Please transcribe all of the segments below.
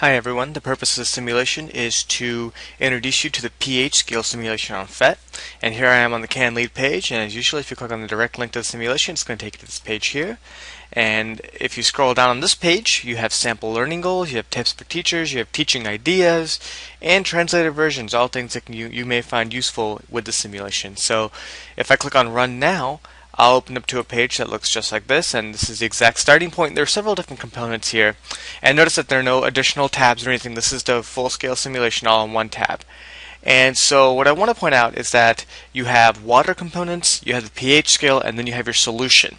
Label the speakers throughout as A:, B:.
A: Hi everyone, the purpose of this simulation is to introduce you to the pH scale simulation on PhET. And here I am on the CANLEAD page, and as usual if you click on the direct link to the simulation it's going to take you to this page here. And if you scroll down on this page you have sample learning goals, you have tips for teachers, you have teaching ideas, and translated versions, all things that you may find useful with the simulation. So if I click on Run Now, I'll open up to a page that looks just like this, and this is the exact starting point. There are several different components here, and notice that there are no additional tabs or anything. This is the full-scale simulation all in one tab. And so what I want to point out is that you have water components, you have the pH scale, and then you have your solution.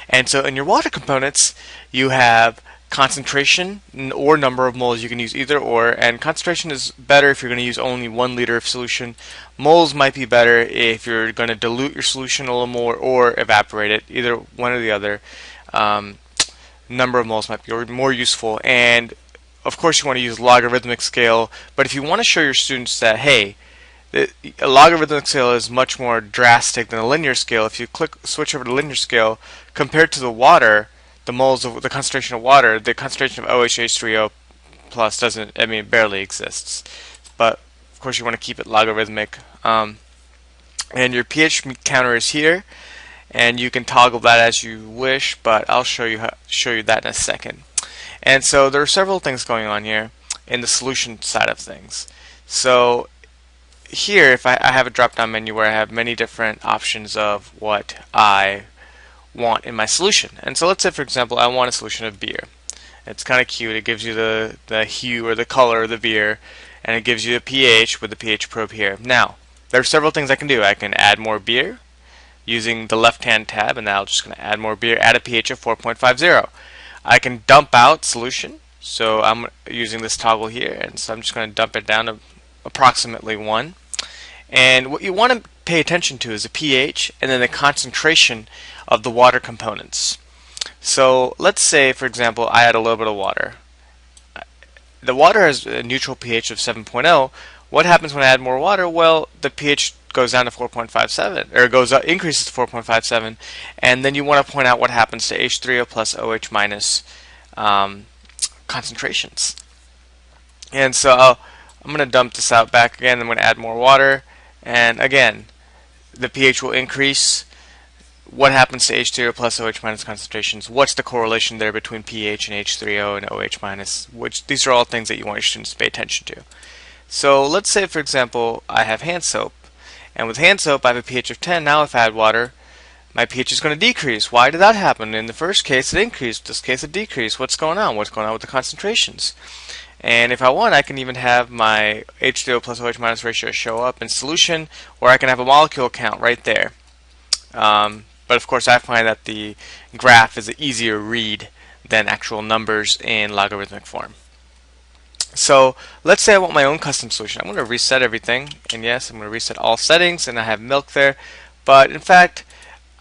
A: And so in your water components, you have concentration or number of moles. You can use either or, and concentration is better if you're going to use only 1 liter of solution. Moles might be better if you're going to dilute your solution a little more or evaporate it, either one or the other. Number of moles might be more useful, and of course you want to use logarithmic scale, but if you want to show your students that hey, a logarithmic scale is much more drastic than a linear scale, if you switch over to linear scale, compared to the water, the moles of the concentration of water, the concentration of OH-H3O plus barely exists. But of course you want to keep it logarithmic. And your pH counter is here, and you can toggle that as you wish, but I'll show you that in a second. And so there are several things going on here in the solution side of things. So here, if I have a drop-down menu where I have many different options of what I want in my solution. And so let's say, for example, I want a solution of beer. It's kind of cute. It gives you the hue or the color of the beer, and it gives you the pH with the pH probe here. Now, there are several things I can do. I can add more beer using the left-hand tab, and now I'm just going to add more beer, add a pH of 4.50. I can dump out solution, so I'm using this toggle here, and so I'm just going to dump it down to approximately 1. And what you want to pay attention to is the pH and then the concentration of the water components. So let's say, for example, I add a little bit of water. The water has a neutral pH of 7.0. What happens when I add more water? Well, the pH goes down to 4.57, or increases to 4.57, and then you want to point out what happens to H3O plus OH minus concentrations. And so I'm going to dump this out back again. I'm going to add more water, and again, the pH will increase. What happens to H3O plus OH minus concentrations? What's the correlation there between pH and H3O and OH minus? These are all things that you want your students to pay attention to. So let's say, for example, I have hand soap. And with hand soap, I have a pH of 10. Now if I add water, my pH is going to decrease. Why did that happen? In the first case, it increased. In this case, it decreased. What's going on? What's going on with the concentrations? And if I want, I can even have my H3O plus OH minus ratio show up in solution, or I can have a molecule count right there. But of course, I find that the graph is an easier read than actual numbers in logarithmic form. So let's say I want my own custom solution. I'm going to reset everything, and yes, I'm going to reset all settings, and I have milk there. But in fact,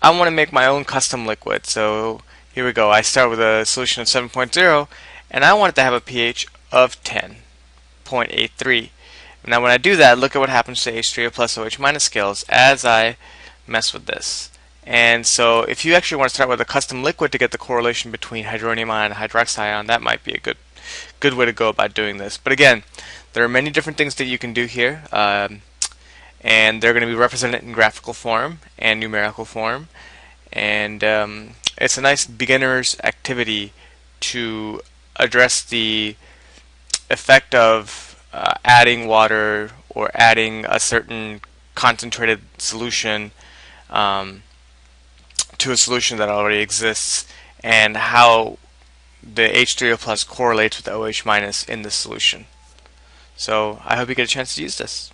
A: I want to make my own custom liquid. So here we go. I start with a solution of 7.0, and I want it to have a pH of 10.83. Now when I do that, look at what happens to H3O plus OH minus scales as I mess with this. And so if you actually want to start with a custom liquid to get the correlation between hydronium ion and hydroxide ion, that might be a good way to go about doing this. But again, there are many different things that you can do here, and they're going to be represented in graphical form and numerical form, and it's a nice beginner's activity to address the effect of adding water or adding a certain concentrated solution to a solution that already exists, and how the H3O plus correlates with the OH minus in this solution. So I hope you get a chance to use this.